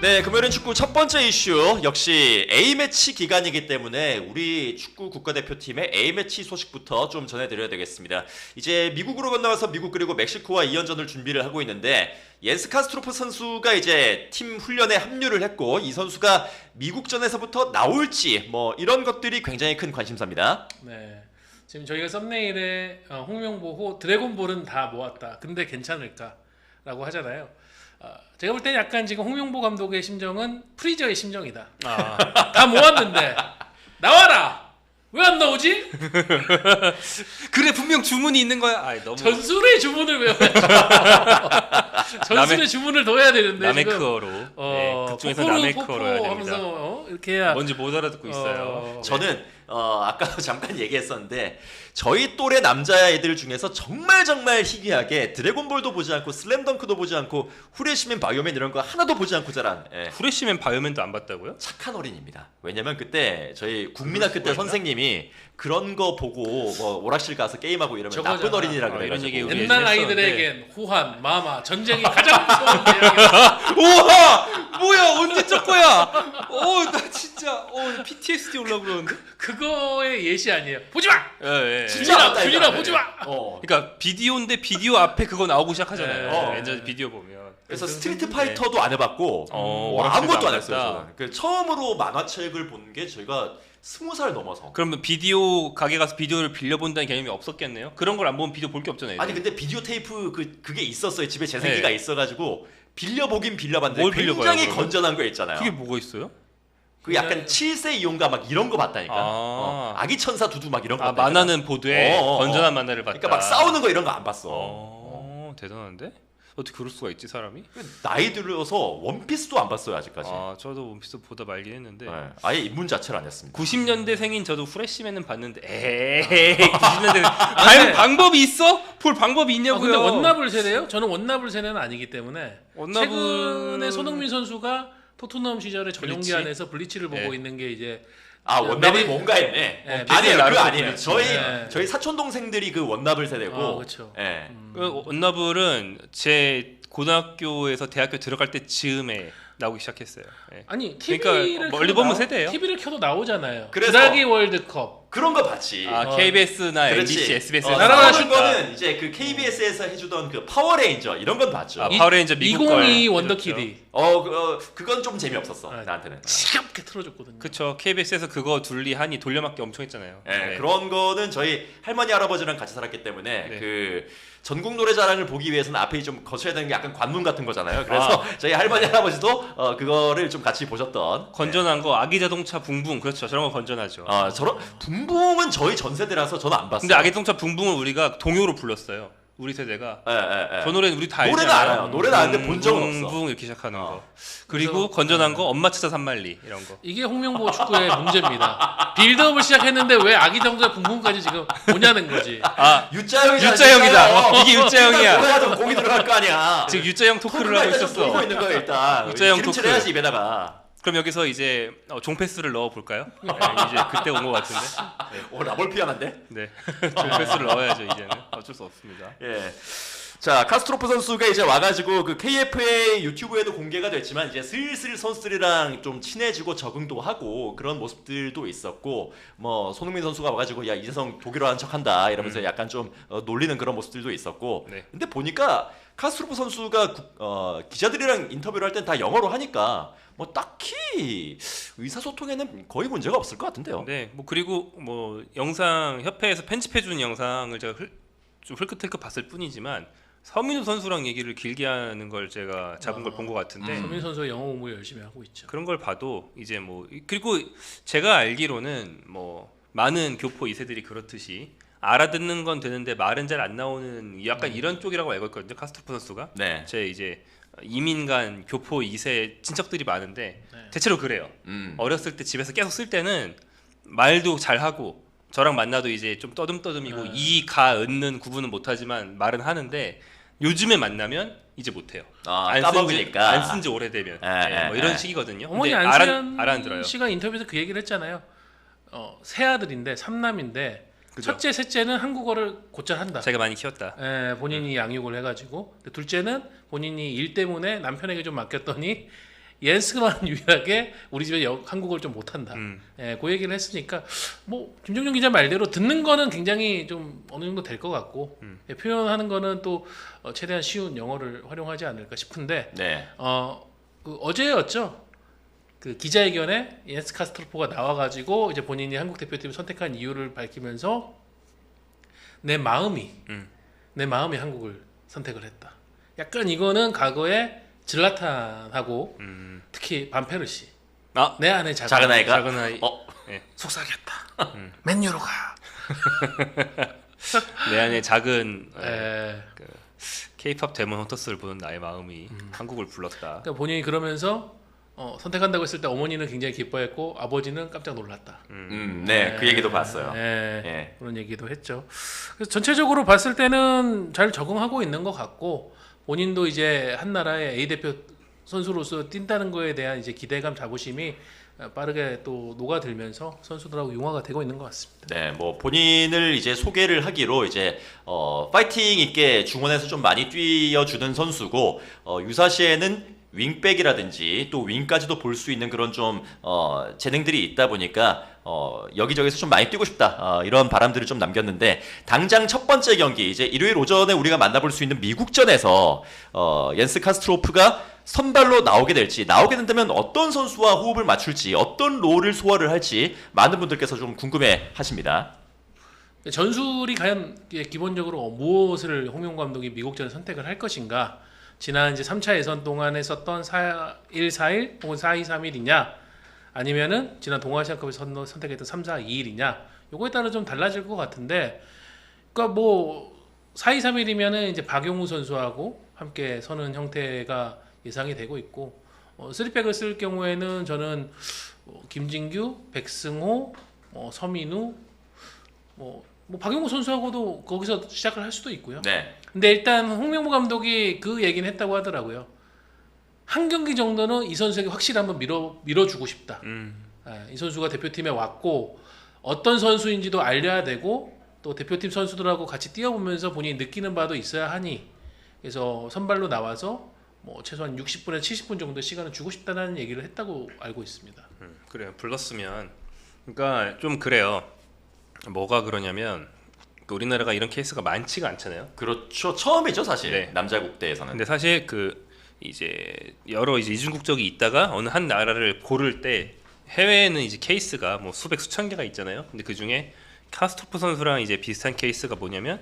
네, 금요일은 축구 첫 번째 이슈 역시 A매치 기간이기 때문에 우리 축구 국가대표팀의 A매치 소식부터 좀 전해드려야 되겠습니다. 이제 미국으로 건너가서 미국 그리고 멕시코와 2연전을 준비를 하고 있는데 옌스 카스트로프 선수가 이제 팀 훈련에 합류를 했고 이 선수가 미국전에서부터 나올지 뭐 이런 것들이 굉장히 큰 관심사입니다. 네, 지금 저희가 썸네일에 홍명보호 드래곤볼은 다 모았다. 근데 괜찮을까라고 하잖아요. 제가 볼 때 약간 지금 홍명보 감독의 심정은 프리저의 심정이다. 다 모았는데 나와라. 왜 안 나오지? 그래 분명 주문이 있는 거야. 아이, 너무 전술의 주문을 외워야죠. 전술의 주문을 더 해야 되는데 라메크어로. 네, 극 중에서 라메크어로 해야 됩니다. 하면서 이렇게 해야 뭔지 못 알아듣고 있어요. 저는 아까도 잠깐 얘기했었는데 저희 또래 남자애들 중에서 정말 희귀하게 드래곤볼도 보지 않고 슬램덩크도 보지 않고 후레시맨 바이오맨 이런 거 하나도 보지 않고 자란 후레시맨 바이오맨도 안 봤다고요? 착한 어린입니다. 왜냐면 그때 저희 국민학교 때 선생님이 그런 거 보고 뭐 오락실 가서 게임하고 이러면 저거잖아. 나쁜 어린이라 그래가지고 이런 얘기 우리 옛날 예전에 아이들에겐 후한, 마마, 전쟁이 가장 무서운 대학이다. 우와! 뭐야 언제 적 거야? 나 진짜 PTSD 올라 그러는데. 그거의 예시 아니에요. 보지 마. 예. 준이라 보지 마. 그러니까 비디오인데 비디오 앞에 그거 나오고 시작하잖아요. 네. 예전에 비디오 보면. 그래서 스트리트 파이터도 안 해봤고 아무것도 안 했어요. 저는. 처음으로 만화책을 본 게 저희가 20살 넘어서. 그러면 비디오 가게 가서 비디오를 빌려본다는 개념이 없었겠네요? 그런 걸 안 보면 비디오 볼 게 없잖아요. 아니 근데 비디오 테이프 그게 있었어요. 집에 재생기가 있어가지고 빌려보긴 빌려봤는데 굉장히 건전한 거 있잖아요. 그게 뭐가 있어요? 그 약간 7세 이용가 막 이런 거 봤다니까. 아기 천사 두두 막 이런 거 봤다니까. 만화는 보되 건전한 만화를 봤다. 그러니까 막 싸우는 거 이런 거 안 봤어. 대단한데? 어떻게 그럴 수가 있지 사람이? 나이 들어서 원피스도 안 봤어요 아직까지. 저도 원피스 보다 말긴 했는데 아예 입문 자체를 안 했습니다. 90년대 생인 저도 후레쉬맨은 봤는데 에이 90년대 방법이 있어? 볼 방법이 있냐고요? 근데 원나블 세대요? 저는 원나블 세대는 아니기 때문에 원나블... 최근에 손흥민 선수가 토트넘 시절에 전용기 안에서 블리치를 보고 있는 게 이제 원나블이 뭔가 했네. 네, 아니에요, 그거 아니에요. 네. 저희 사촌 동생들이 그 원나블 세대고. 그렇죠. 네. 원나블은 제 고등학교에서 대학교 들어갈 때 즈음에 나오기 시작했어요. 네. 아니 TV를 멀리 보면 세대예요. TV를 켜도 나오잖아요. 그래서 드라기 월드컵 그런 거 봤지. KBS나 그렇지. MBC, SBS. 나라가신 거는 이제 그 KBS에서 해주던 그 파워레인저 이런 건 봤죠. 파워레인저 미국 걸. 2022 원더키디. 그건 좀 재미없었어. 나한테는. 시끄럽게 틀어줬거든요. 그쵸. KBS에서 그거 둘리하니 돌려막기 엄청 했잖아요. 네. 그런 거는 저희 할머니 할아버지랑 같이 살았기 때문에 그 전국 노래자랑을 보기 위해서는 앞에 좀 거쳐야 되는 게 약간 관문 같은 거잖아요. 그래서 저희 할머니 할아버지도 그거를 좀 같이 보셨던. 건전한 거 아기 자동차 붕붕 그렇죠. 저런 거 건전하죠. 저런 붕붕은 저희 전 세대라서 저는 안 봤어요. 근데 아기 자동차 붕붕을 우리가 동요로 불렀어요. 우리 세대가. 저 노래는 우리 다 알잖아요. 노래는 알아요. 노래는 아는데 본 적은 없어. 붕붕 이렇게 시작하는 거. 그리고 건전한 거 엄마 찾아 산말리 이런 거. 이게 홍명보 축구의 문제입니다. 빌드업을 시작했는데 왜 아기 정도의 붕붕까지 지금 오냐는 거지. 유자형이다. 이게 유자형이야. 노래하던 공이 들어갈 거 아니야. 지금 유자형 토크를 하고 있었어. 돌고 있는 거야 일단. 유자형 토크 해야지 입에다가. 그럼 여기서 이제 종패스를 넣어 볼까요? 이제 그때 온 것 같은데. 라볼피아난데? 네. 종패스를 넣어야죠 이제는. 어쩔 수 없습니다. 예. 자, 카스트로프 선수가 이제 와가지고 그 KFA 유튜브에도 공개가 됐지만 이제 슬슬 선수들이랑 좀 친해지고 적응도 하고 그런 모습들도 있었고 뭐 손흥민 선수가 와가지고 야 이재성 독일어 하는 척한다 이러면서 약간 좀 놀리는 그런 모습들도 있었고. 근데 보니까 카스트로프 선수가 기자들이랑 인터뷰를 할 땐 다 영어로 하니까 뭐 딱히 의사소통에는 거의 문제가 없을 것 같은데요. 네, 뭐 그리고 뭐 영상 협회에서 편집해준 영상을 제가 좀 흘끗흘끗 봤을 뿐이지만 서민우 선수랑 얘기를 길게 하는 걸 제가 잡은 걸 본 것 같은데 서민우 선수가 영어 공부 열심히 하고 있죠. 그런 걸 봐도 이제 뭐 그리고 제가 알기로는 뭐 많은 교포 2세들이 그렇듯이 알아듣는 건 되는데 말은 잘 안 나오는 약간 이런 쪽이라고 알고 있거든요. 카스트로프 선수가. 제 이제 이민간 교포 2세 친척들이 많은데 대체로 그래요. 어렸을 때 집에서 계속 쓸 때는 말도 잘하고 저랑 만나도 이제 좀 떠듬떠듬이고 이, 가, 은는 구분은 못하지만 말은 하는데 요즘에 만나면 이제 못해요. 까먹으니까. 안 쓴 지 오래되면 뭐 이런 식이거든요. 어머니 안수현 씨가 인터뷰에서 그 얘기를 했잖아요. 세 아들인데 3남인데 그죠? 첫째, 셋째는 한국어를 곧잘 한다. 자기가 많이 키웠다. 본인이 양육을 해가지고 둘째는 본인이 일 때문에 남편에게 좀 맡겼더니 옌스만 유일하게 우리 집에 한국어를 좀 못한다. 예, 그 얘기를 했으니까 뭐 김정준 기자 말대로 듣는 거는 굉장히 좀 어느 정도 될 것 같고 예, 표현하는 거는 또 최대한 쉬운 영어를 활용하지 않을까 싶은데 네. 그 어제였죠. 그 기자회견에 옌스 카스트로프가 나와가지고 이제 본인이 한국 대표팀을 선택한 이유를 밝히면서 내 마음이 한국을 선택을 했다. 약간 이거는 과거에 질라탄하고 특히 반페르시 내 안에 작은 아이가 작은 아이 속삭였다. 맨유로 가. 내 안에 작은 예. K-팝 데몬 헌터스를 보는 나의 마음이 한국을 불렀다. 그러니까 본인이 그러면서 선택한다고 했을 때 어머니는 굉장히 기뻐했고 아버지는 깜짝 놀랐다. 네, 그 얘기도 봤어요. 예. 그런 얘기도 했죠. 그래서 전체적으로 봤을 때는 잘 적응하고 있는 것 같고 본인도 이제 한 나라의 A 대표 선수로서 뛴다는 거에 대한 이제 기대감, 자부심이 빠르게 또 녹아들면서 선수들하고 융화가 되고 있는 것 같습니다. 네, 뭐 본인을 이제 소개를 하기로 이제 파이팅 있게 중원에서 좀 많이 뛰어주는 선수고 유사시에는 윙백이라든지 또 윙까지도 볼 수 있는 그런 좀 재능들이 있다 보니까 여기저기서 좀 많이 뛰고 싶다 이런 바람들을 좀 남겼는데 당장 첫 번째 경기 이제 일요일 오전에 우리가 만나볼 수 있는 미국전에서 옌스 카스트로프가 선발로 나오게 된다면 어떤 선수와 호흡을 맞출지 어떤 롤을 소화를 할지 많은 분들께서 좀 궁금해 하십니다. 전술이 과연 기본적으로 무엇을 홍명보 감독이 미국전에 선택을 할 것인가? 지난 이제 3차 예선 동안 했었던 4-1-4-1 혹은 4-2-3-1이냐 아니면은 지난 동아시안컵에서 선택했던 3-4-2-1이냐 요거에 따라 좀 달라질 것 같은데 그러니까 뭐 4-2-3-1이면은 이제 박용우 선수하고 함께 서는 형태가 예상이 되고 있고 3백을 쓸 경우에는 저는 김진규, 백승호, 서민우 뭐 박용우 선수하고도 거기서 시작을 할 수도 있고요. 네. 근데 일단 홍명보 감독이 그 얘기는 했다고 하더라고요. 한 경기 정도는 이 선수에게 확실히 한번 밀어주고 싶다. 이 선수가 대표팀에 왔고 어떤 선수인지도 알려야 되고 또 대표팀 선수들하고 같이 뛰어보면서 본인이 느끼는 바도 있어야 하니 그래서 선발로 나와서 뭐 최소한 60분에서 70분 정도 시간을 주고 싶다는 얘기를 했다고 알고 있습니다. 그래요. 불렀으면 그러니까 좀 그래요. 뭐가 그러냐면 우리나라가 이런 케이스가 많지가 않잖아요. 그렇죠. 처음이죠, 사실. 네. 남자 국대에서는. 근데 사실 이제 여러 이제 이중국적이 있다가 어느 한 나라를 고를 때 해외에는 이제 케이스가 뭐 수백 수천 개가 있잖아요. 근데 그 중에 카스토프 선수랑 이제 비슷한 케이스가 뭐냐면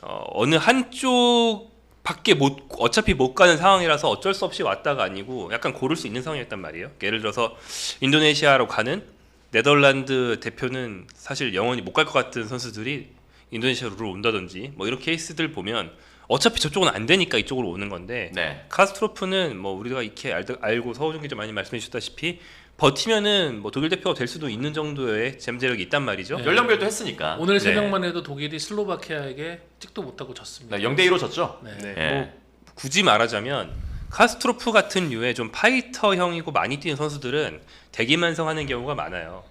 어느 한쪽밖에 어차피 못 가는 상황이라서 어쩔 수 없이 왔다가 아니고 약간 고를 수 있는 상황이었단 말이에요. 예를 들어서 인도네시아로 가는 네덜란드 대표는 사실 영원히 못 갈 것 같은 선수들이 인도네시아로 온다든지 뭐 이런 케이스들 보면 어차피 저쪽은 안 되니까 이쪽으로 오는 건데 네. 카스트로프는 뭐 우리가 이렇게 알고 서호정 기자 많이 말씀해 주셨다시피 버티면은 뭐 독일 대표가 될 수도 있는 정도의 잠재력이 있단 말이죠. 네. 연령별도 했으니까. 오늘 새벽만 해도 독일이 슬로바키아에게 찍도 못하고 졌습니다. 네, 0대2로 졌죠. 네. 네. 예. 뭐 굳이 말하자면 카스트로프 같은 류의 좀 파이터형이고 많이 뛰는 선수들은 대기만성하는 경우가 많아요.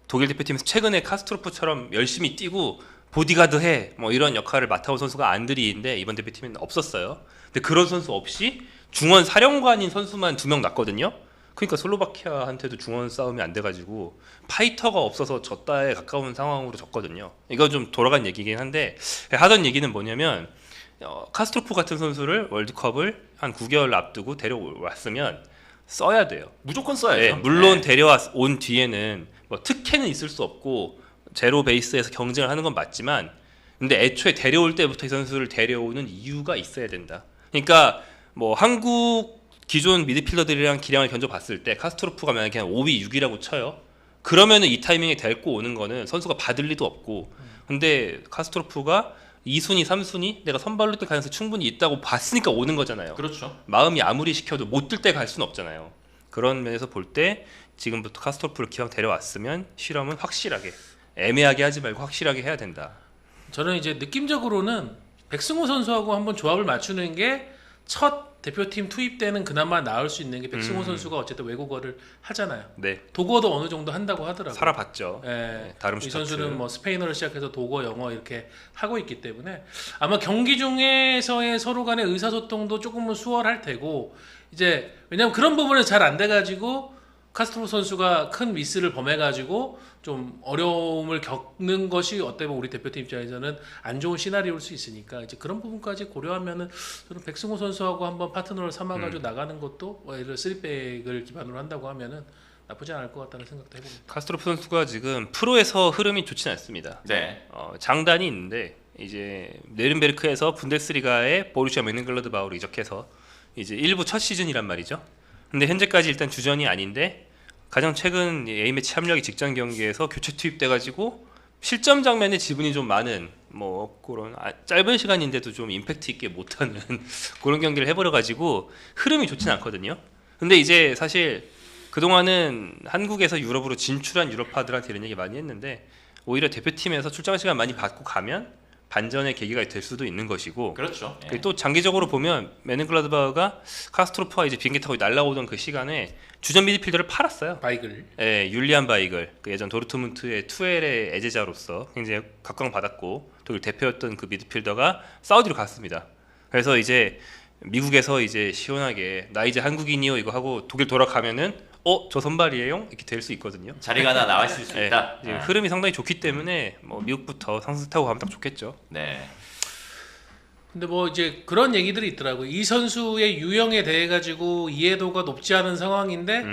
독일 대표팀에서 최근에 카스트로프처럼 열심히 뛰고 보디가드 해 뭐 이런 역할을 맡아온 선수가 안드리인데 이번 대표팀에는 없었어요. 근데 그런 선수 없이 중원 사령관인 선수만 2명 났거든요. 그러니까 슬로바키아한테도 중원 싸움이 안 돼가지고 파이터가 없어서 졌다에 가까운 상황으로 졌거든요. 이건 좀 돌아간 얘기긴 한데 하던 얘기는 뭐냐면 카스트로프 같은 선수를 월드컵을 한 9개월 앞두고 데려왔으면 써야 돼요. 무조건 써야죠. 네, 물론 데려온 뒤에는 뭐 특혜는 있을 수 없고 제로 베이스에서 경쟁을 하는 건 맞지만 근데 애초에 데려올 때부터 이 선수를 데려오는 이유가 있어야 된다. 그러니까 뭐 한국 기존 미드필더들이랑 기량을 견줘봤을 때 카스트로프가 만약에 그냥 5위, 6위라고 쳐요. 그러면은 이 타이밍에 데리고 오는 거는 선수가 받을 리도 없고 근데 카스트로프가 2순위, 3순위 내가 선발로 뛸 가능성이 충분히 있다고 봤으니까 오는 거잖아요. 그렇죠. 마음이 아무리 시켜도 못 뛸 때 갈 수는 없잖아요. 그런 면에서 볼 때 지금부터 카스토프를 기왕 데려왔으면 실험은 확실하게 애매하게 하지 말고 확실하게 해야 된다. 저는 이제 느낌적으로는 백승호 선수하고 한번 조합을 맞추는 게 첫 대표팀 투입 때는 그나마 나을 수 있는 게 백승호 음. 선수가 어쨌든 외국어를 하잖아요. 네. 독어도 어느 정도 한다고 하더라고요. 살아봤죠. 예. 네, 다른 이 선수는 뭐 스페인어를 시작해서 독어, 영어 이렇게 하고 있기 때문에 아마 경기 중에서의 서로 간의 의사소통도 조금은 수월할 테고 이제 왜냐면 그런 부분은 잘 안 돼가지고 카스트로 선수가 큰 미스를 범해가지고 좀 어려움을 겪는 것이 어떻게 보면 우리 대표팀 입장에서는 안 좋은 시나리오일 수 있으니까 이제 그런 부분까지 고려하면은 저는 백승호 선수하고 한번 파트너를 삼아가지고 나가는 것도 뭐 예를 들어 3백을 기반으로 한다고 하면은 나쁘지 않을 것 같다는 생각도 해봅니다. 카스트로프 선수가 지금 프로에서 흐름이 좋진 않습니다. 네. 장단이 있는데 이제 네른베르크에서 분데스리가의 보루시아 멘헨글라드바흐로 이적해서 이제 1부 첫 시즌이란 말이죠. 근데 현재까지 일단 주전이 아닌데 가장 최근 A매치 합류하기 직전 경기에서 교체 투입돼가지고 실점 장면에 지분이 좀 많은 뭐 그런 짧은 시간인데도 좀 임팩트 있게 못하는 그런 경기를 해버려가지고 흐름이 좋진 않거든요. 근데 이제 사실 그동안은 한국에서 유럽으로 진출한 유럽파들한테 이런 얘기 많이 했는데 오히려 대표팀에서 출장 시간 많이 받고 가면 반전의 계기가 될 수도 있는 것이고 그렇죠. 예. 또 장기적으로 보면 메넨글라드바흐가 카스트로프와 이제 비행기 타고 날아오던 그 시간에 주전 미드필더를 팔았어요. 바이글. 예, 율리안 바이글, 그 예전 도르트문트의 투엘의 애제자로서 굉장히 각광받았고 독일 대표였던 그 미드필더가 사우디로 갔습니다. 그래서 이제 미국에서 이제 시원하게 나 이제 한국인이요 이거 하고 독일 돌아가면은 저 선발이에요? 이렇게 될 수 있거든요. 자리가 하나 나와 있을 수 예, 있다. 지금 흐름이 상당히 좋기 때문에 뭐 미국부터 상승 타고 가면 딱 좋겠죠. 네. 근데 뭐 이제 그런 얘기들이 있더라고요. 이 선수의 유형에 대해 가지고 이해도가 높지 않은 상황인데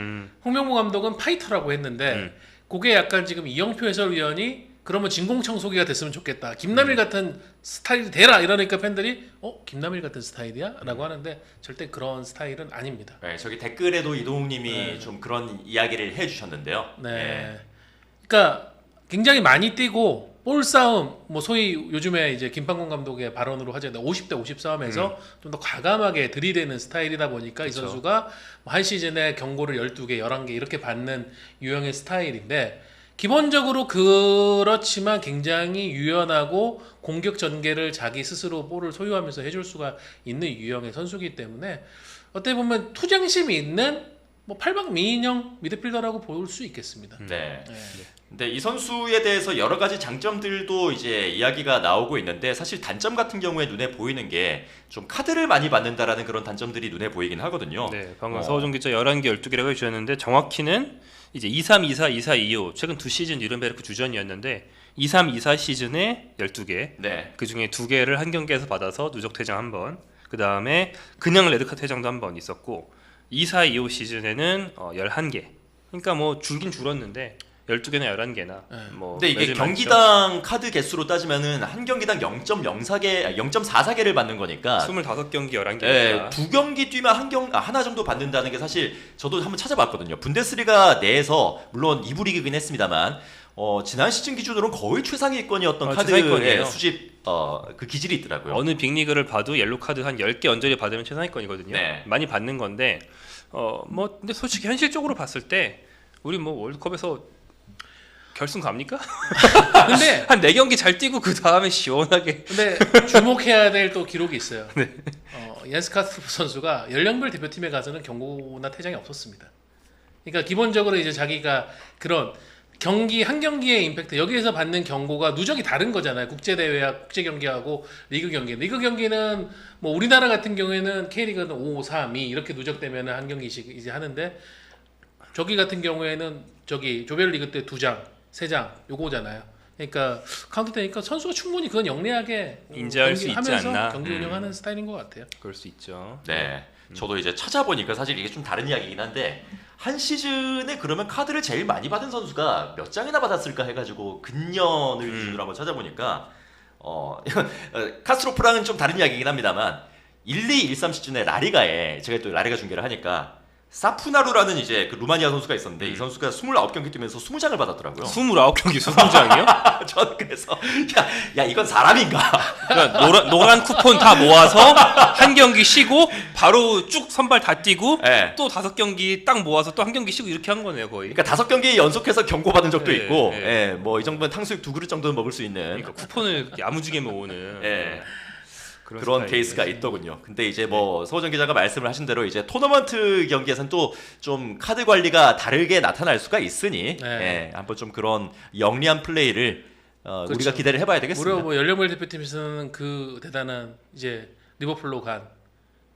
홍명보 감독은 파이터라고 했는데 그게 약간 지금 이영표 해설위원이 그러면 진공청소기가 됐으면 좋겠다. 김남일 같은 스타일이 되라 이러니까 팬들이 김남일 같은 스타일이야? 라고 하는데 절대 그런 스타일은 아닙니다. 네, 저기 댓글에도 이동욱님이 좀 그런 이야기를 해주셨는데요. 네. 예. 그러니까 굉장히 많이 뛰고 볼 싸움, 뭐 소위 요즘에 이제 김판곤 감독의 발언으로 하자면 50대 50 싸움에서 좀 더 과감하게 들이대는 스타일이다 보니까 그쵸. 이 선수가 한 시즌에 경고를 12개, 11개 이렇게 받는 유형의 스타일인데 기본적으로 그렇지만 굉장히 유연하고 공격 전개를 자기 스스로 볼을 소유하면서 해줄 수가 있는 유형의 선수이기 때문에 어떻게 보면 투쟁심이 있는 뭐 팔방 미인형 미드필더라고 볼 수 있겠습니다. 네. 네. 근데 이 선수에 대해서 여러 가지 장점들도 이제 이야기가 나오고 있는데 사실 단점 같은 경우에 눈에 보이는 게 좀 카드를 많이 받는다라는 그런 단점들이 눈에 보이긴 하거든요. 네, 방금 서호정 기자 11개, 12개라고 해주셨는데 정확히는 이제 23, 24, 24, 25 최근 두 시즌 뉴른베르크 주전이었는데 23, 24 시즌에 12개 네. 그 중에 2개를 한 경기에서 받아서 누적 퇴장 한 번, 그 다음에 그냥 레드카드 퇴장도 한 번 있었고 24, 25 시즌에는 11개. 그러니까 뭐 줄긴 줄었는데 12개나 11개나 뭐 근데 이게 매질 많죠. 경기당 카드 개수로 따지면은 한 경기당 0.04개, 0.44개를 받는 거니까 25경기 11개니까 예, 두 경기 뛰면 하나 정도 받는다는 게 사실 저도 한번 찾아봤거든요. 분데스리가 내에서 물론 2부 리그긴 했습니다만 지난 시즌 기준으로는 거의 최상위권이었던 카드의 최상위권이에요. 수집 그 기질이 있더라고요. 어느 빅리그를 봐도 옐로 카드 한 10개 언저리 받으면 최상위권이거든요. 네. 많이 받는 건데 뭐 근데 솔직히 현실적으로 봤을 때 우리 뭐 월드컵에서 결승 갑니까? 근데 한 4경기 잘 뛰고 그 다음에 시원하게 근데 주목해야 될 또 기록이 있어요. 네. 얀스 카스트로프 선수가 연령별 대표팀에 가서는 경고나 퇴장이 없었습니다. 그러니까 기본적으로 이제 자기가 그런 경기 한 경기의 임팩트 여기에서 받는 경고가 누적이 다른 거잖아요. 국제 대회와 국제 경기하고 리그 경기. 리그 경기는 뭐 우리나라 같은 경우에는 K리그는 5, 3, 2 이렇게 누적되면 한 경기씩 이제 하는데 저기 같은 경우에는 저기 조별리그 때 2장, 3장 요거잖아요. 그러니까 카운트 되니까 선수가 충분히 그건 영리하게 인지할 수 있지 하면서 않나. 경기 운영하는 스타일인 것 같아요. 그럴 수 있죠. 네. 저도 이제 찾아보니까 사실 이게 좀 다른 이야기긴 한데 한 시즌에 그러면 카드를 제일 많이 받은 선수가 몇 장이나 받았을까 해가지고 근년을 기준으로 한번 찾아보니까 이건 카스트로프랑은 좀 다른 이야기긴 합니다만 12, 13 시즌에 라리가에 제가 또 라리가 중계를 하니까 사푸나루라는 이제 그 루마니아 선수가 있었는데 이 선수가 29경기 뛰면서 20장을 받았더라고요. 29경기 20장이요? 전 그래서 야 이건 사람인가? 그러니까 노란 쿠폰 다 모아서 한 경기 쉬고 바로 쭉 선발 다 뛰고 네. 또 5경기 딱 모아서 또 한 경기 쉬고 이렇게 한 거네요 거의. 그러니까 5경기 연속해서 경고받은 적도 네, 있고 네. 뭐 이 정도면 탕수육 2그릇 정도는 먹을 수 있는 그러니까 쿠폰을 야무지게 모으는. 예. 그런 스타일이에요. 케이스가 있더군요. 근데 이제 뭐 서호정 기자가 말씀을 하신 대로 이제 토너먼트 경기에서는 또 좀 카드 관리가 다르게 나타날 수가 있으니 네. 한번 좀 그런 영리한 플레이를 우리가 그렇죠. 기대를 해봐야 되겠습니다. 무려 뭐 열린물 대표팀에서는 그 대단한 이제 리버풀로 간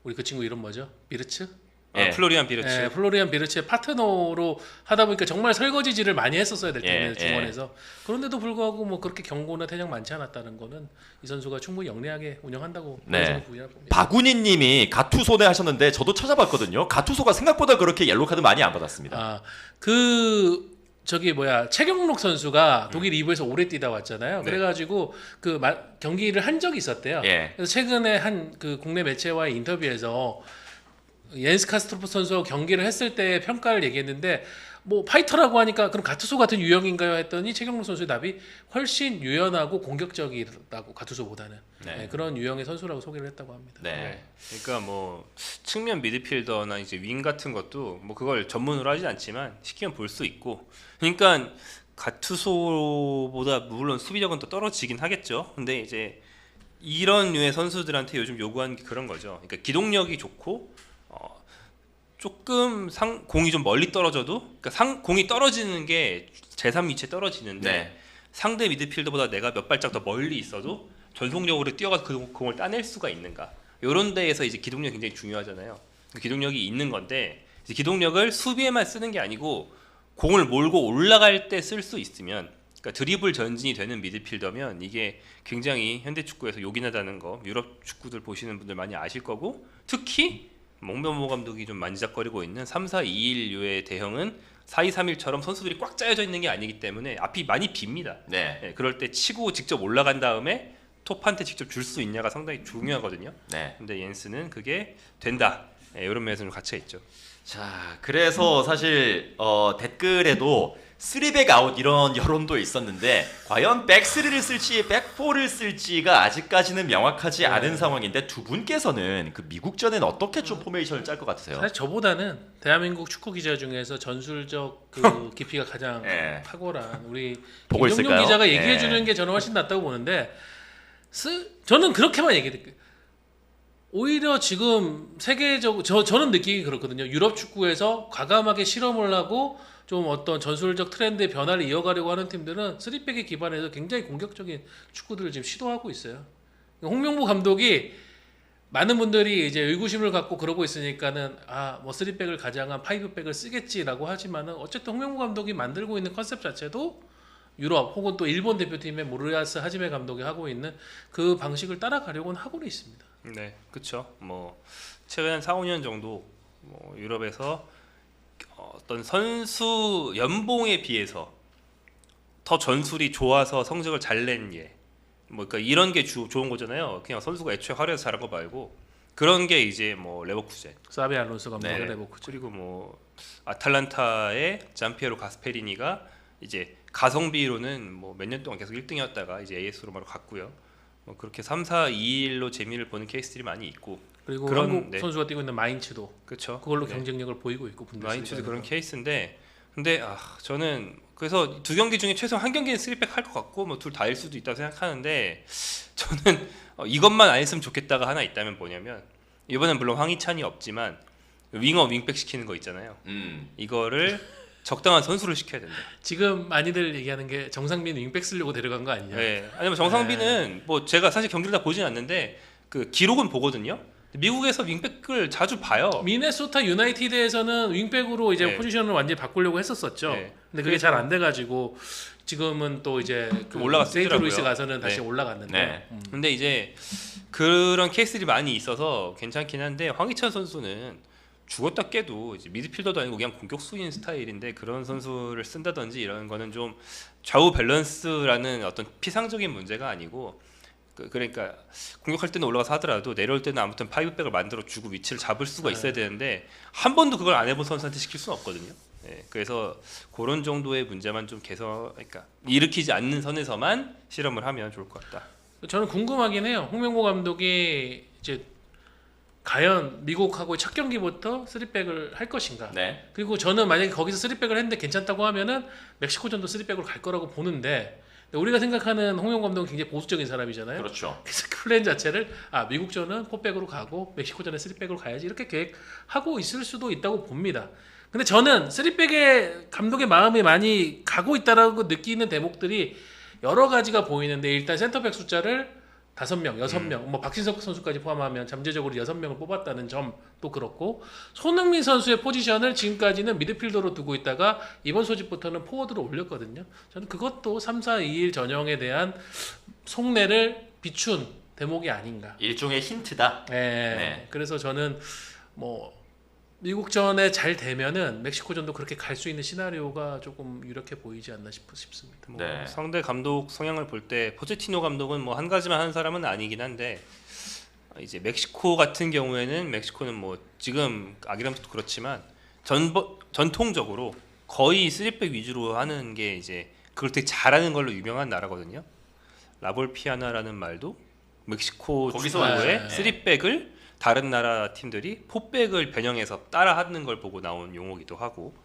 우리 그 친구 이름 뭐죠? 비르츠? 아, 플로리안 비르츠. 네, 플로리안 비르츠의 파트너로 하다 보니까 정말 설거지질을 많이 했었어야 될 텐데 중원에서. 그런데도 불구하고 뭐 그렇게 경고나 퇴장 많지 않았다는 거는 이 선수가 충분히 영리하게 운영한다고 저는 부인할 겁니다. 박운희님이 가투소네 하셨는데 저도 찾아봤거든요. 가투소가 생각보다 그렇게 옐로 카드 많이 안 받았습니다. 아, 그 저기 뭐야 최경록 선수가 독일 2부에서 오래 뛰다 왔잖아요. 그래가지고 그 경기를 한 적이 있었대요. 그래서 최근에 한 그 국내 매체와의 인터뷰에서 옌스 카스트로프 선수와 경기를 했을 때 평가를 얘기했는데 뭐 파이터라고 하니까 그럼 가투소 같은 유형인가요 했더니 최경록 선수의 답이 훨씬 유연하고 공격적이라고 가투소보다는 그런 유형의 선수라고 소개를 했다고 합니다. 그러니까 뭐 측면 미드필더나 이제 윙 같은 것도 뭐 그걸 전문으로 하진 않지만 시키면 볼 수 있고, 그러니까 가투소보다 물론 수비력은 또 떨어지긴 하겠죠. 근데 이제 이런 류의 선수들한테 요즘 요구하는 게 그런 거죠. 그러니까 기동력이 좋고 조금 공이 좀 멀리 떨어져도, 그러니까 공이 떨어지는 게 제3 위치에 떨어지는데 상대 미드필더보다 내가 몇 발짝 더 멀리 있어도 전속력으로 뛰어가서 그 공을 따낼 수가 있는가. 이런 데에서 이제 기동력이 굉장히 중요하잖아요. 그 기동력이 있는 건데 이제 기동력을 수비에만 쓰는 게 아니고 공을 몰고 올라갈 때 쓸 수 있으면, 그러니까 드리블 전진이 되는 미드필더면 이게 굉장히 현대 축구에서 요긴하다는 거 유럽 축구들 보시는 분들 많이 아실 거고, 특히 홍명보 감독이 좀 만지작거리고 있는 3-4-2-1류의 대형은 4-2-3-1처럼 선수들이 꽉 짜여져 있는 게 아니기 때문에 앞이 많이 빕니다. 그럴 때 치고 직접 올라간 다음에 톱한테 직접 줄 수 있냐가 상당히 중요하거든요. 근데 옌스는 그게 된다. 이런 면에서 좀 가치가 있죠. 자, 그래서 사실 댓글에도 3백 아웃 이런 여론도 있었는데 과연 백3를 쓸지 백4를 쓸지가 아직까지는 명확하지 않은 상황인데 두 분께서는 그 미국전엔 어떻게 좀 포메이션을 짤 것 같으세요? 사실 저보다는 대한민국 축구 기자 중에서 전술적 그 깊이가 가장 탁월한 우리 보고 김종용 있을까요? 기자가 얘기해 주는 게 저는 훨씬 낫다고 보는데 저는 그렇게만 얘기해요. 오히려 지금 세계적으로 저는 느끼기 그렇거든요. 유럽 축구에서 과감하게 실험을 하고 좀 어떤 전술적 트렌드의 변화를 이어가려고 하는 팀들은 3백에 기반해서 굉장히 공격적인 축구들을 지금 시도하고 있어요. 홍명보 감독이 많은 분들이 이제 의구심을 갖고 그러고 있으니까는 뭐 3백을 가장한 5백을 쓰겠지라고 하지만은 어쨌든 홍명보 감독이 만들고 있는 컨셉 자체도 유럽 혹은 또 일본 대표팀의 모리야스 하지메 감독이 하고 있는 그 방식을 따라가려고는 하고는 있습니다. 네, 그렇죠. 뭐 최근 한 4-5년 정도 뭐 유럽에서 어떤 선수 연봉에 비해서 더 전술이 좋아서 성적을 잘 낸 예. 뭐 그러니까 이런 게 좋은 거잖아요. 그냥 선수가 애초에 화려해서 잘한 거 말고 그런 게 이제 뭐 레버쿠젠, 사비 알론소 감독의 레버쿠젠, 그리고 뭐 아탈란타의 잠피에로 가스페리니가 이제 가성비로는 뭐 몇 년 동안 계속 1등이었다가 이제 AS 로마로 갔고요. 뭐 그렇게 3-4-2-1로 재미를 보는 케이스들이 많이 있고, 그리고 한국 선수가 뛰고 있는 마인츠도 그렇죠. 그걸로 경쟁력을 보이고 있고, 마인츠도 그런 케이스인데, 근데 저는 그래서 두 경기 중에 최소 한 경기는 3백 할 것 같고 뭐 둘 다일 수도 있다고 생각하는데, 저는 이것만 안 했으면 좋겠다가 하나 있다면 뭐냐면, 이번엔 물론 황희찬이 없지만 윙어 윙백 시키는 거 있잖아요. 이거를 적당한 선수를 시켜야 된다. 지금 많이들 얘기하는 게 정상빈 윙백 쓰려고 데려간 거 아니냐? 아니면 정상빈은 뭐 제가 사실 경기를 다 보진 않는데 그 기록은 보거든요. 미국에서 윙백을 자주 봐요. 미네소타 유나이티드에서는 윙백으로 이제 포지션을 완전히 바꾸려고 했었었죠. 근데 그게 잘 안 돼가지고 지금은 또 이제 세인트루이스 가서는 다시 올라갔는데. 근데 이제 그런 케이스들이 많이 있어서 괜찮긴 한데, 황희찬 선수는 죽었다 깨도 이제 미드필더도 아니고 그냥 공격수인 스타일인데 그런 선수를 쓴다든지 이런 거는 좀 좌우 밸런스라는 어떤 피상적인 문제가 아니고, 그러니까 공격할 때는 올라가서 하더라도 내려올 때는 아무튼 5백을 만들어 주고 위치를 잡을 수가 있어야 되는데 한 번도 그걸 안 해본 선수한테 시킬 수는 없거든요. 그래서 그런 정도의 문제만 좀 그러니까 일으키지 않는 선에서만 실험을 하면 좋을 것 같다. 저는 궁금하긴 해요. 홍명보 감독이 이제 과연 미국하고의 첫 경기부터 3백을 할 것인가. 그리고 저는 만약에 거기서 3백을 했는데 괜찮다고 하면은 멕시코전도 3백으로 갈 거라고 보는데, 우리가 생각하는 홍명 감독은 굉장히 보수적인 사람이잖아요. 그렇죠. 그래서 그 플랜 자체를 미국전은 4백으로 가고 멕시코전은 3백으로 가야지 이렇게 계획하고 있을 수도 있다고 봅니다. 근데 저는 3백의 감독의 마음이 많이 가고 있다라고 느끼는 대목들이 여러 가지가 보이는데 일단 센터백 숫자를 5명, 6명, 뭐 박신석 선수까지 포함하면 잠재적으로 6명을 뽑았다는 점도 그렇고 손흥민 선수의 포지션을 지금까지는 미드필더로 두고 있다가 이번 소집부터는 포워드로 올렸거든요. 저는 그것도 3-4-2-1 전형에 대한 속내를 비춘 대목이 아닌가. 일종의 힌트다. 네. 그래서 저는 뭐 미국전에 잘 되면은 멕시코전도 그렇게 갈 수 있는 시나리오가 조금 유력해 보이지 않나 싶습니다. 뭐 네. 상대 감독 성향을 볼 때 포체티노 감독은 뭐 한 가지만 하는 사람은 아니긴 한데 이제 멕시코 같은 경우에는 멕시코는 뭐 지금 아기람도 그렇지만 전통적으로 거의 3백 위주로 하는 게 이제 그걸 되게 잘하는 걸로 유명한 나라거든요. 라볼피아나라는 말도 멕시코 거기서 축구의 왔죠. 3백을 다른 나라 팀들이 4백을 변형해서 따라하는 걸 보고 나온 용어기도 하고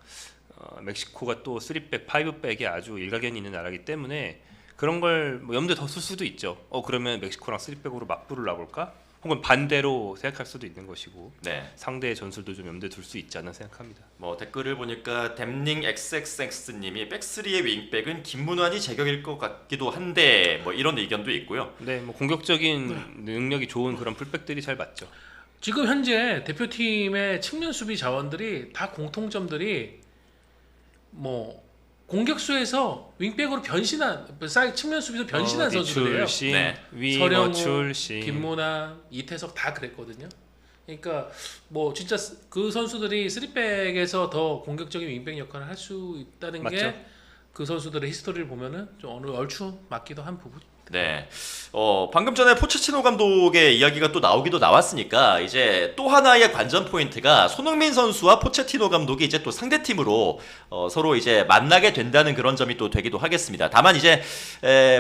멕시코가 또 3백, 5백이 아주 일가견이 있는 나라이기 때문에 그런 걸 뭐 염두에 더 쓸 수도 있죠. 그러면 멕시코랑 3백으로 맞불을 놔볼까? 혹은 반대로 생각할 수도 있는 것이고 네. 상대의 전술도 좀 염두에 둘 수 있지 않나 생각합니다. 뭐 댓글을 보니까 댐닝 XXX님이 백스리의 윙백은 김문환이 제격일 것 같기도 한데 뭐 이런 의견도 있고요. 네, 뭐 공격적인 능력이 좋은 그런 풀백들이 잘 맞죠. 지금 현재 대표팀의 측면 수비 자원들이 다 공통점들이 뭐 공격수에서 윙백으로 변신한 측면 수비에서 변신한 선수들이에요. 출신, 네. 윙어 서령우, 출신, 김문환, 이태석 다 그랬거든요. 그러니까 뭐 진짜 그 선수들이 3백에서 더 공격적인 윙백 역할을 할 수 있다는 맞죠. 게 그 선수들의 히스토리를 보면은 좀 어느 얼추 맞기도 한 부분. 네. 방금 전에 포체티노 감독의 이야기가 또 나오기도 나왔으니까 이제 또 하나의 관전 포인트가 손흥민 선수와 포체티노 감독이 이제 또 상대 팀으로 서로 이제 만나게 된다는 그런 점이 또 되기도 하겠습니다. 다만 이제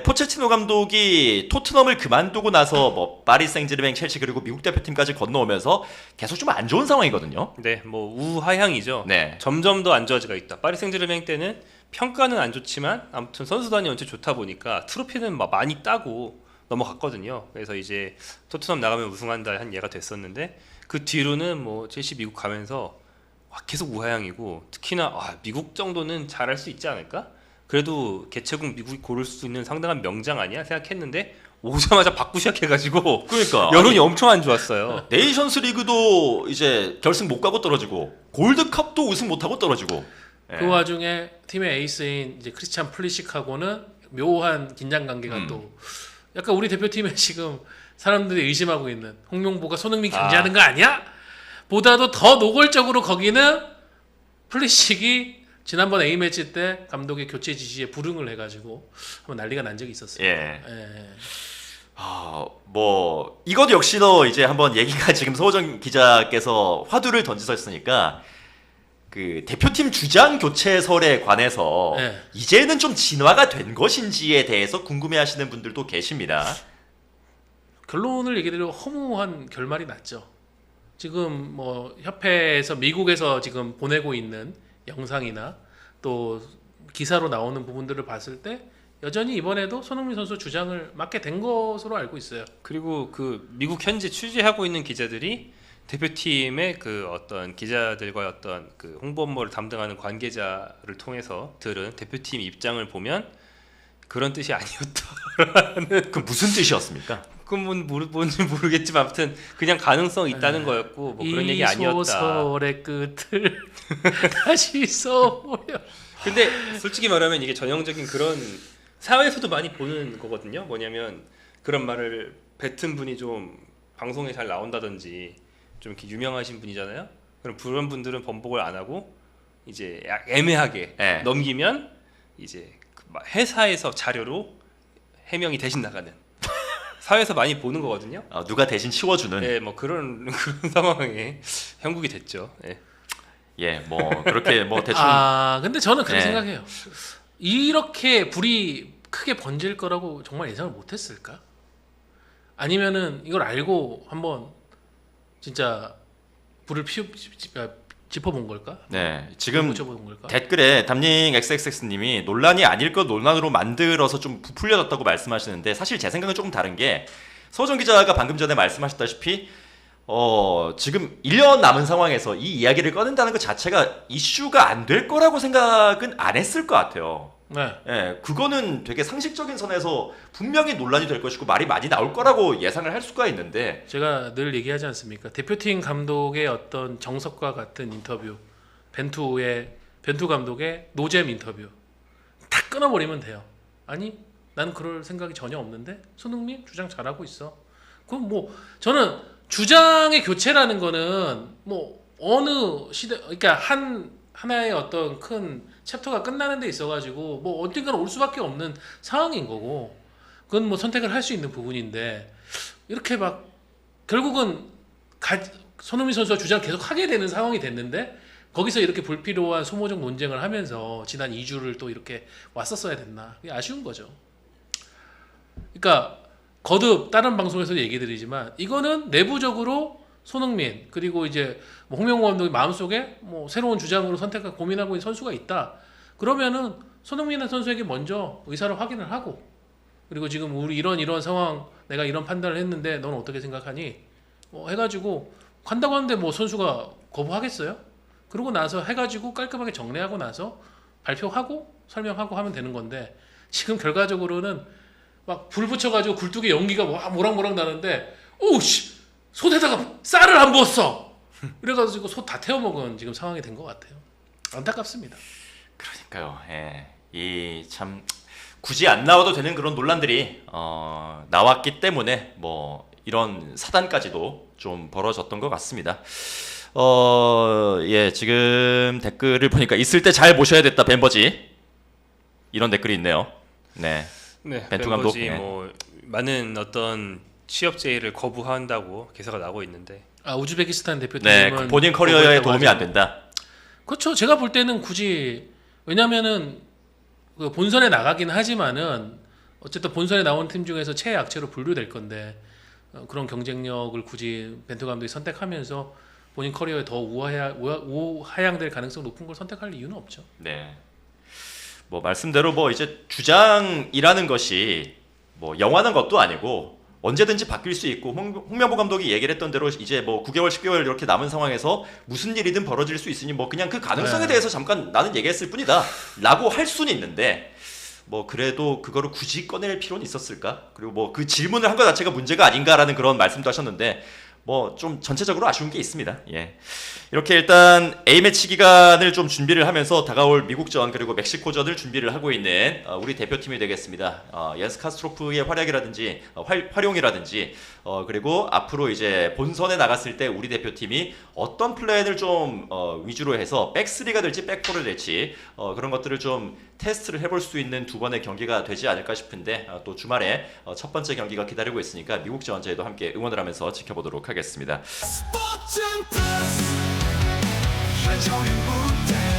포체티노 감독이 토트넘을 그만두고 나서 뭐 파리 생제르맹, 첼시 그리고 미국 대표팀까지 건너오면서 계속 좀 안 좋은 상황이거든요. 네, 뭐 우하향이죠. 네. 점점 더 안 좋아지고 있다. 파리 생제르맹 때는 평가는 안 좋지만 아무튼 선수단이 원체 좋다 보니까 트로피는 막 많이 따고 넘어갔거든요. 그래서 이제 토트넘 나가면 우승한다 한 예가 됐었는데 그 뒤로는 뭐 첼시 미국 가면서 계속 우하향이고 특히나 미국 정도는 잘할 수 있지 않을까? 그래도 개최국 미국이 고를 수 있는 상당한 명장 아니야 생각했는데 오자마자 받고 시작해가지고 그러니까 여론이 엄청 안 좋았어요. 네이션스 리그도 이제 결승 못 가고 떨어지고 골드컵도 우승 못 하고 떨어지고. 그 와중에 팀의 에이스인 이제 크리스찬 플리식하고는 묘한 긴장 관계가 또 약간 우리 대표팀에 지금 사람들이 의심하고 있는 홍명보가 손흥민 견제하는 거 아니야? 보다도 더 노골적으로 거기는 플리식이 지난번 A 매치 때 감독의 교체 지시에 불응을 해가지고 한번 난리가 난 적이 있었어요. 예. 예. 뭐 이것 역시도 이제 한번 얘기가 지금 서호정 기자께서 화두를 던지셨으니까 그 대표팀 주장 교체설에 관해서 네. 이제는 좀 진화가 된 것인지에 대해서 궁금해하시는 분들도 계십니다. 결론을 얘기드리면 허무한 결말이 났죠. 지금 뭐 협회에서 미국에서 지금 보내고 있는 영상이나 또 기사로 나오는 부분들을 봤을 때 여전히 이번에도 손흥민 선수 주장을 맡게 된 것으로 알고 있어요. 그리고 그 미국 현지 취재하고 있는 기자들이 대표팀의 그 어떤 기자들과 어떤 그 홍보 업무를 담당하는 관계자를 통해서 들은 대표팀 입장을 보면 그런 뜻이 아니었다라는. 그 무슨 뜻이었습니까? 그건 뭔지 모르겠지만 아무튼 그냥 가능성 있다는 거였고 뭐 그런 얘기 아니었다. 이 소설의 끝을 다시 써보려. 근데 솔직히 말하면 이게 전형적인 그런 사회에서도 많이 보는 거거든요. 뭐냐면 그런 말을 뱉은 분이 좀 방송에 잘 나온다든지 좀 이렇게 유명하신 분이잖아요. 그럼 그런 분들은 번복을 안 하고 이제 애매하게 네. 넘기면 이제 회사에서 자료로 해명이 대신 나가는 사회에서 많이 보는 거거든요. 누가 대신 치워주는. 네, 뭐 그런 상황에 형국이 됐죠. 네. 예, 뭐 그렇게 뭐 대충. 근데 저는 그렇게 네. 생각해요. 이렇게 불이 크게 번질 거라고 정말 예상을 못했을까? 아니면은 이걸 알고 한번 진짜 불을 짚어본 걸까? 네, 지금 짚어본 걸까? 댓글에 담닝 XXX님이 논란이 아닐 것 논란으로 만들어서 좀 부풀려졌다고 말씀하시는데 사실 제 생각은 조금 다른 게 서정 기자가 방금 전에 말씀하셨다시피 지금 1년 남은 상황에서 이 이야기를 꺼낸다는 것 자체가 이슈가 안 될 거라고 생각은 안 했을 것 같아요. 네. 예, 그거는 되게 상식적인 선에서 분명히 논란이 될 것이고 말이 많이 나올 거라고 예상을 할 수가 있는데 제가 늘 얘기하지 않습니까? 대표팀 감독의 어떤 정석과 같은 인터뷰, 벤투 감독의 노잼 인터뷰 다 끊어버리면 돼요. 아니, 나는 그럴 생각이 전혀 없는데 손흥민 주장 잘하고 있어. 그럼 뭐 저는 주장의 교체라는 거는 뭐 어느 시대, 그러니까 하나의 어떤 큰 챕터가 끝나는 데 있어가지고 뭐 어딘가는 올 수밖에 없는 상황인 거고, 그건 뭐 선택을 할 수 있는 부분인데 이렇게 막 결국은 손흥민 선수가 주장 계속 하게 되는 상황이 됐는데 거기서 이렇게 불필요한 소모적 논쟁을 하면서 지난 2주를 또 이렇게 왔었어야 됐나, 그게 아쉬운 거죠. 그러니까 거듭 다른 방송에서도 얘기 드리지만 이거는 내부적으로 손흥민 그리고 이제 뭐 홍명보 감독이 마음속에 뭐 새로운 주장으로 선택을 고민하고 있는 선수가 있다. 그러면은 손흥민 선수에게 먼저 의사를 확인을 하고, 그리고 지금 우리 이런 상황 내가 이런 판단을 했는데 너는 어떻게 생각하니? 뭐 해가지고 간다고 하는데 뭐 선수가 거부하겠어요? 그러고 나서 해가지고 깔끔하게 정리하고 나서 발표하고 설명하고 하면 되는 건데 지금 결과적으로는 막 불 붙여가지고 굴뚝에 연기가 모락모락 나는데 오씨 솥에다가 쌀을 안 부었어. 그래가지고 솥 다 태워 먹은 지금 상황이 된 것 같아요. 안타깝습니다. 그러니까요. 예. 이 참 굳이 안 나와도 되는 그런 논란들이 나왔기 때문에 뭐 이런 사단까지도 좀 벌어졌던 것 같습니다. 예, 지금 댓글을 보니까 있을 때 잘 모셔야 됐다 벤버지 이런 댓글이 있네요. 네. 네, 벤투 감독. 벤버지 뭐 많은 어떤 취업 제의를 거부한다고 기사가 나오고 있는데. 우즈베키스탄 네, 대표팀은 본인 커리어에 도움이 안 된다. 그렇죠. 제가 볼 때는 굳이, 왜냐면은 그 본선에 나가긴 하지만은 어쨌든 본선에 나온 팀 중에서 최약체로 분류될 건데 그런 경쟁력을 굳이 벤투 감독이 선택하면서 본인 커리어에 더 우하향될 가능성 높은 걸 선택할 이유는 없죠. 네. 뭐 말씀대로 뭐 이제 주장이라는 것이 뭐 영원한 것도 아니고 언제든지 바뀔 수 있고 홍명보 감독이 얘기를 했던 대로 이제 뭐 9개월 10개월 이렇게 남은 상황에서 무슨 일이든 벌어질 수 있으니 뭐 그냥 그 가능성에 대해서 잠깐 나는 얘기했을 뿐이다 라고 할 수는 있는데 뭐 그래도 그거를 굳이 꺼낼 필요는 있었을까? 그리고 뭐 그 질문을 한 것 자체가 문제가 아닌가라는 그런 말씀도 하셨는데 뭐 좀 전체적으로 아쉬운 게 있습니다. 예. 이렇게 일단 A매치 기간을 좀 준비를 하면서 다가올 미국전 그리고 멕시코전을 준비를 하고 있는 우리 대표팀이 되겠습니다. 옌스 카스트로프의 활약이라든지 활용이라든지 그리고 앞으로 이제 본선에 나갔을 때 우리 대표팀이 어떤 플랜을 좀 위주로 해서 백3가 될지 백4를 될지 그런 것들을 좀 테스트를 해볼 수 있는 두 번의 경기가 되지 않을까 싶은데 또 주말에 첫 번째 경기가 기다리고 있으니까 미국전 저희도 함께 응원을 하면서 지켜보도록 하겠습니다. 스포츠 플러스 한정의 무대